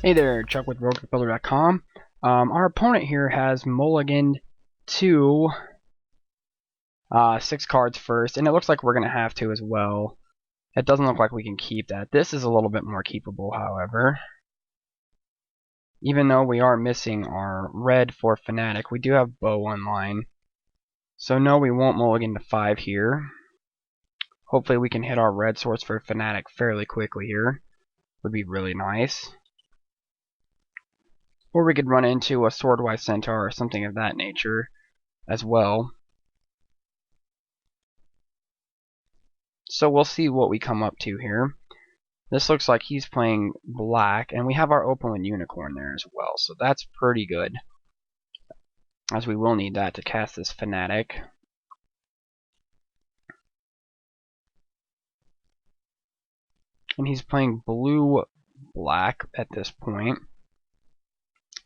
Hey there, Chuck with RogueBuilder.com. Our opponent here has mulliganed to 6 cards first, and it looks like we're going to have to as well. It doesn't look like we can keep that. This is a little bit more keepable, however. Even though we are missing our red for Fanatic, we do have Bow online. So no, we won't mulligan to 5 here. Hopefully we can hit our red source for Fanatic fairly quickly here. Would be really nice. Or we could run into a Swordwise Centaur or something of that nature as well. So we'll see what we come up to here. This looks like he's playing black, and we have our Opal and Unicorn there as well, so that's pretty good, as we will need that to cast this Fanatic. And he's playing blue-black at this point.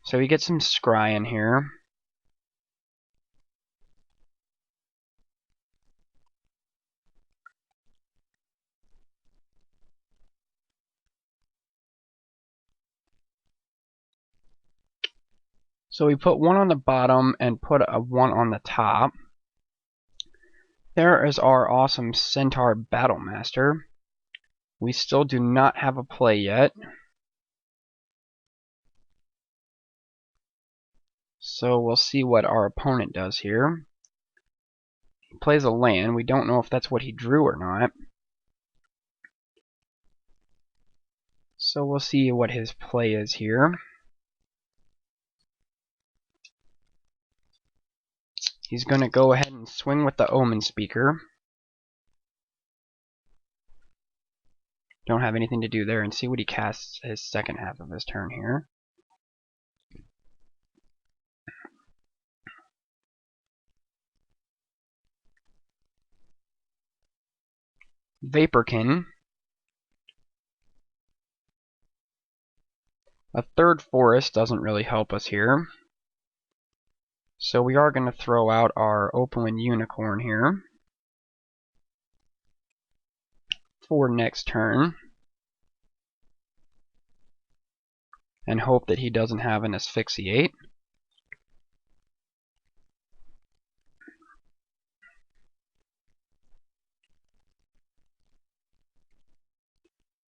So we get some Scry in here. So we put 1 on the bottom and put a 1 on the top. There is our awesome Centaur Battlemaster. We still do not have a play yet. So we'll see what our opponent does here. He plays a land. We don't know if that's what he drew or not. So we'll see what his play is here. He's going to go ahead and swing with the Omen Speaker. Don't have anything to do there, and see what he casts his second half of his turn here. Vaporkin. A third forest doesn't really help us here. So we are going to throw out our Opal and Unicorn here for next turn. And hope that he doesn't have an Asphyxiate.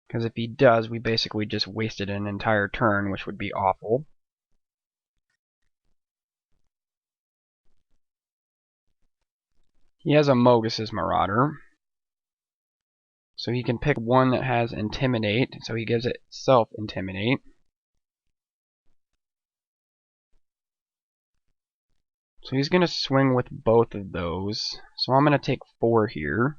Because if he does, we basically just wasted an entire turn, which would be awful. He has a Mogus's Marauder. So he can pick one that has Intimidate, so he gives itself Intimidate. So he's going to swing with both of those. So I'm going to take 4 here.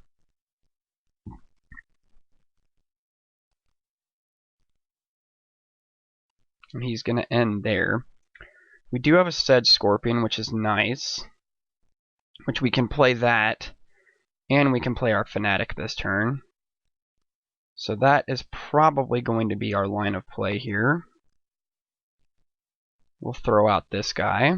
And he's going to end there. We do have a Sedge Scorpion, which is nice. Which we can play that. And we can play our Fanatic this turn. So that is probably going to be our line of play here. We'll throw out this guy.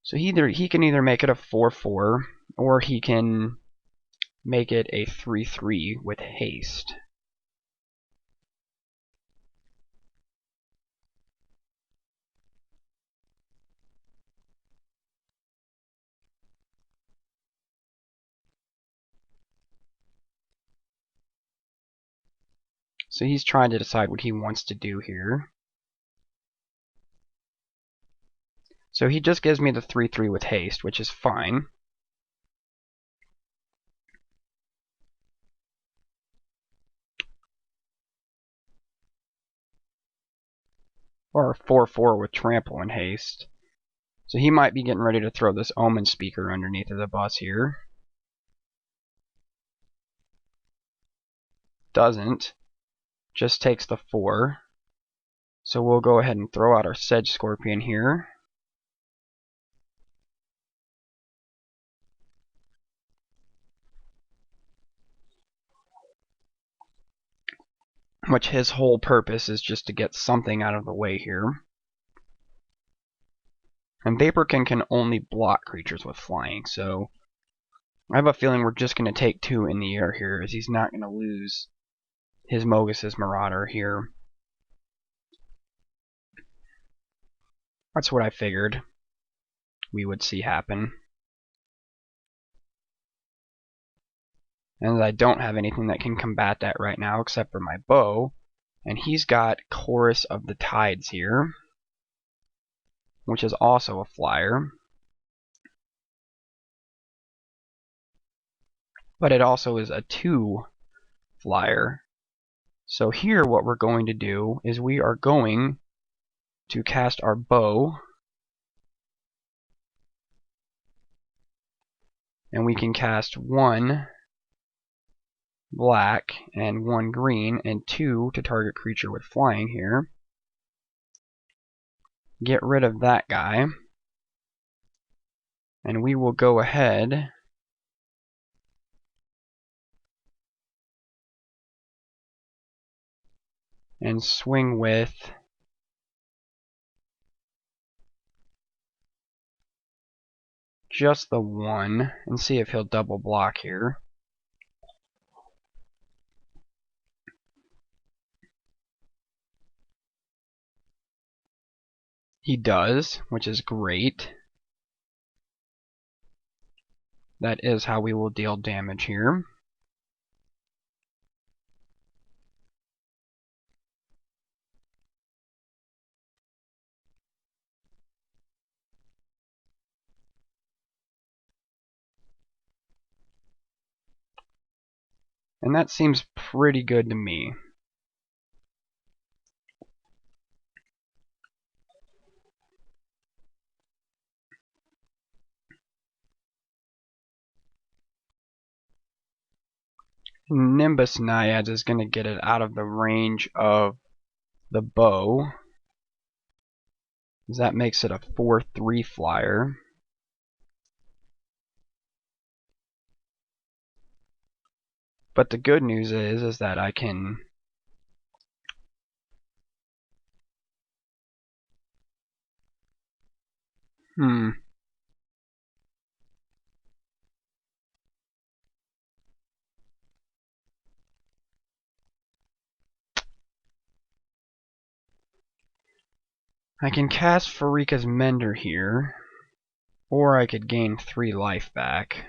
So he can either make it a 4/4, or he can make it a 3/3 with haste. So he's trying to decide what he wants to do here. So he just gives me the 3/3 with haste, which is fine. Or a 4/4 with trample and haste. So he might be getting ready to throw this Omen Speaker underneath of the bus here. Doesn't. Just takes the 4. So we'll go ahead and throw out our Sedge Scorpion here. Which his whole purpose is just to get something out of the way here. And Vaporkin can only block creatures with flying, so I have a feeling we're just going to take 2 in the air here, as he's not going to lose his Mogus's Marauder here. That's what I figured we would see happen. And I don't have anything that can combat that right now except for my bow. And he's got Chorus of the Tides here, which is also a flyer. But it also is a 2 flyer. So here what we're going to do is we are going to cast our bow. And we can cast 1 black and 1 green and 2 to target creature with flying here. Get rid of that guy. And we will go ahead and swing with just the 1 and see if he'll double block here. He does, which is great. That is how we will deal damage here. And that seems pretty good to me. Nimbus Naiads is going to get it out of the range of the bow. That makes it a 4/3 flyer. But the good news is that I can I can cast Farika's Mender here, or I could gain 3 life back.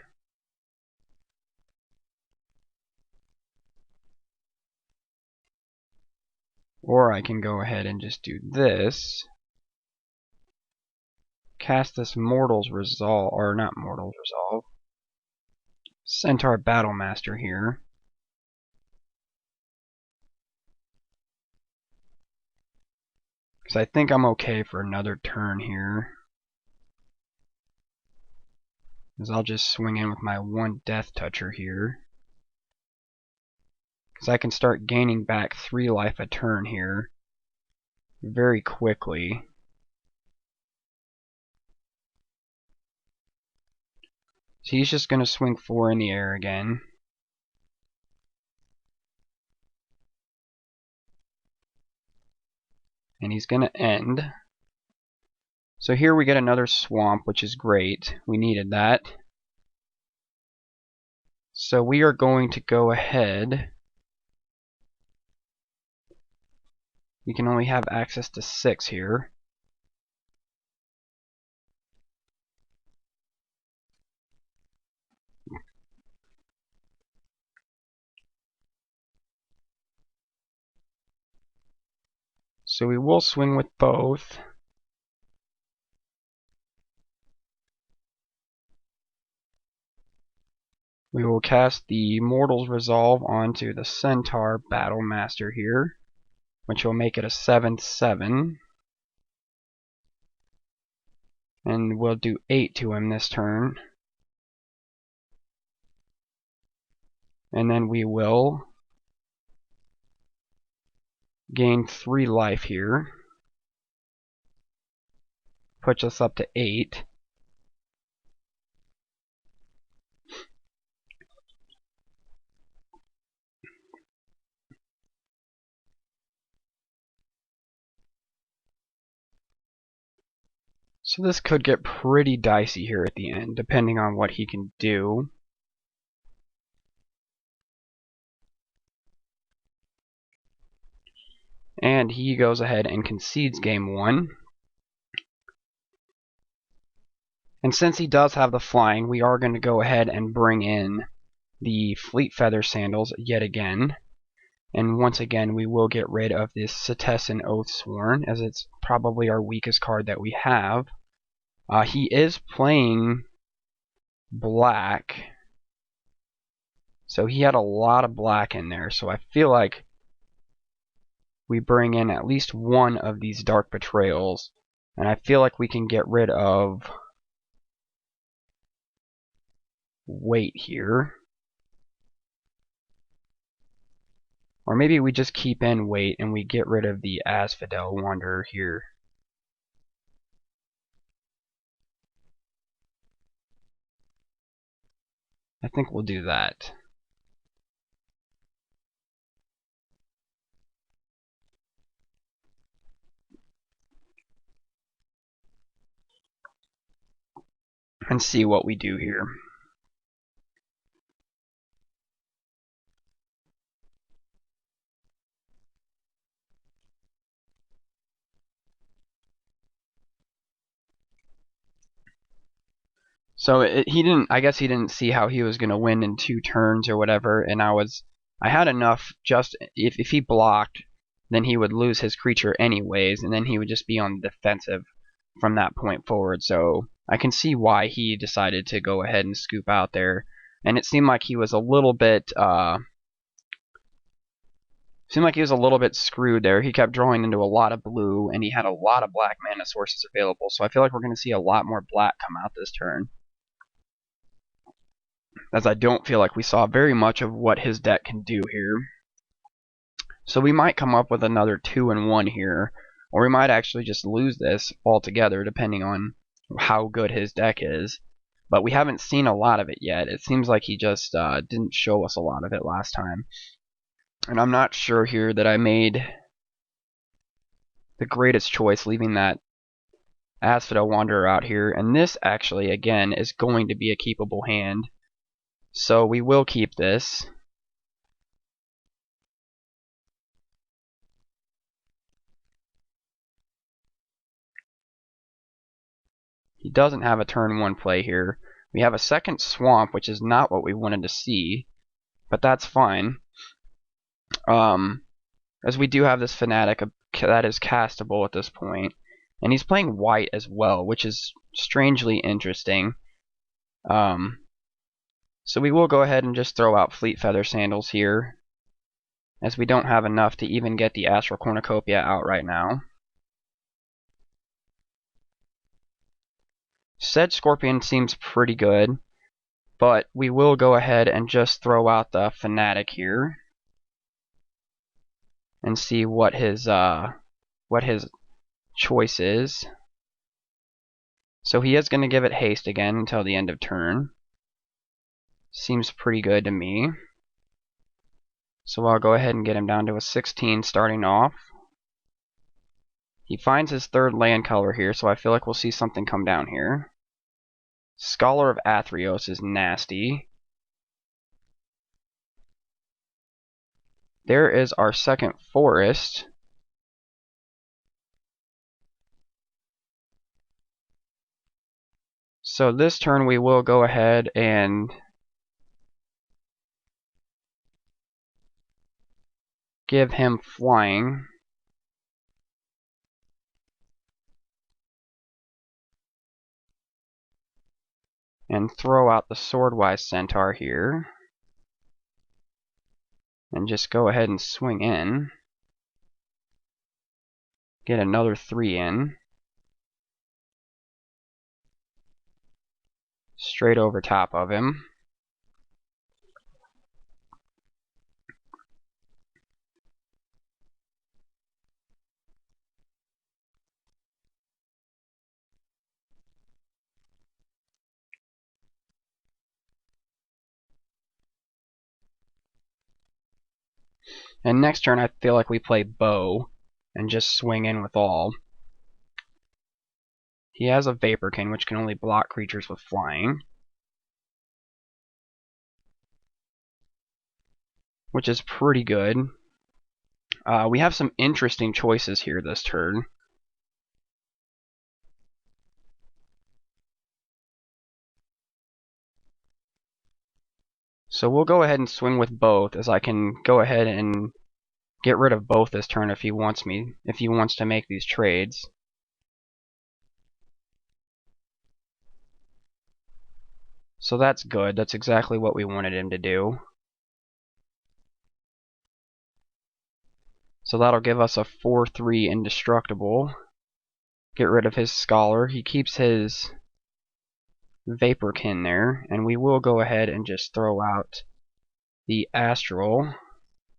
Or I can go ahead and just do this. Cast this Mortal's Resolve, or not Mortal's Resolve. Centaur Battlemaster here. Because I think I'm okay for another turn here. Because I'll just swing in with my 1 Death Toucher here. Because I can start gaining back 3 life a turn here very quickly. So he's just going to swing 4 in the air again. And he's going to end. So here we get another swamp, which is great. We needed that. So we are going to go ahead. We can only have access to 6 here. So we will swing with both. We will cast the Mortal's Resolve onto the Centaur Battlemaster here, which will make it a 7/7. And we'll do 8 to him this turn. And then we will gain 3 life here. Puts us up to 8. So this could get pretty dicey here at the end, depending on what he can do. And he goes ahead and concedes game 1. And since he does have the flying, we are going to go ahead and bring in the Fleet Feather Sandals yet again. And once again, we will get rid of this Setessan Oathsworn, as it's probably our weakest card that we have. He is playing black, so he had a lot of black in there. So I feel like we bring in at least one of these Dark Betrayals, and I feel like we can get rid of weight here. Or maybe we just keep in weight and we get rid of the Asphodel Wanderer here. I think we'll do that. And see what we do here. So he didn't. I guess he didn't see how he was going to win in 2 turns or whatever. And I had enough. Just if he blocked, then he would lose his creature anyways, and then he would just be on the defensive from that point forward. So I can see why he decided to go ahead and scoop out there. And it seemed like he was a little bit. Seemed like he was a little bit screwed there. He kept drawing into a lot of blue, and he had a lot of black mana sources available. So I feel like we're going to see a lot more black come out this turn, as I don't feel like we saw very much of what his deck can do here. So we might come up with another 2-1 here, or we might actually just lose this altogether, depending on how good his deck is. But we haven't seen a lot of it yet. It seems like he just didn't show us a lot of it last time. And I'm not sure here that I made the greatest choice leaving that Asphodel Wanderer out here. And this actually, again, is going to be a keepable hand. So we will keep this. He doesn't have a turn 1 play here. We have a second swamp, which is not what we wanted to see, but that's fine. As we do have this Fanatic that is castable at this point, and he's playing white as well, which is strangely interesting. So we will go ahead and just throw out Fleet Feather Sandals here, as we don't have enough to even get the Astral Cornucopia out right now. Sedge Scorpion seems pretty good, but we will go ahead and just throw out the Fanatic here and see what his choice is. So he is going to give it haste again until the end of turn. Seems pretty good to me. So I'll go ahead and get him down to a 16 starting off. He finds his 3rd land color here, so I feel like we'll see something come down here. Scholar of Athreos is nasty. There is our second forest. So this turn we will go ahead and give him flying. And throw out the Swordwise Centaur here. And just go ahead and swing in. Get another 3 in. Straight over top of him. And next turn I feel like we play Bow and just swing in with all. He has a Vaporkin, which can only block creatures with flying, which is pretty good. We have some interesting choices here this turn. So we'll go ahead and swing with both, as I can go ahead and get rid of both this turn if he wants to make these trades. So that's good. That's exactly what we wanted him to do. So that'll give us a 4/3 indestructible. Get rid of his Scholar. He keeps his Vaporkin there, and we will go ahead and just throw out the Astral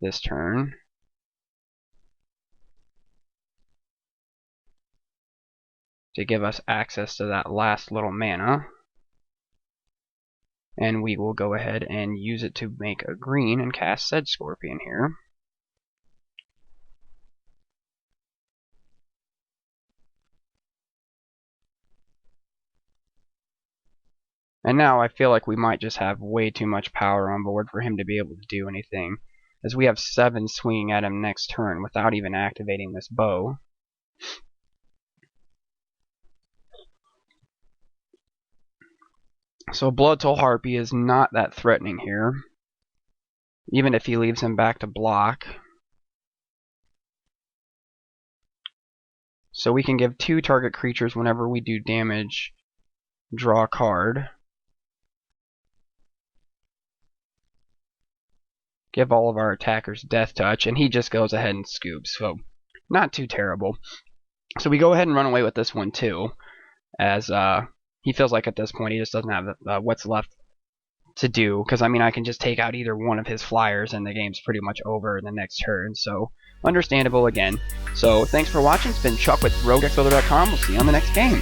this turn. To give us access to that last little mana. And we will go ahead and use it to make a green and cast Sedge Scorpion here. And now I feel like we might just have way too much power on board for him to be able to do anything, as we have 7 swinging at him next turn without even activating this bow. So Bloodsoul Harpy is not that threatening here, even if he leaves him back to block. So we can give 2 target creatures whenever we do damage, draw a card. Give all of our attackers Death Touch, and he just goes ahead and scoops, so not too terrible. So we go ahead and run away with this one too, as he feels like at this point he just doesn't have what's left to do, because I mean I can just take out either one of his flyers and the game's pretty much over in the next turn, so understandable again. So thanks for watching. It's been Chuck with RogueDeckBuilder.com. We'll see you on the next game.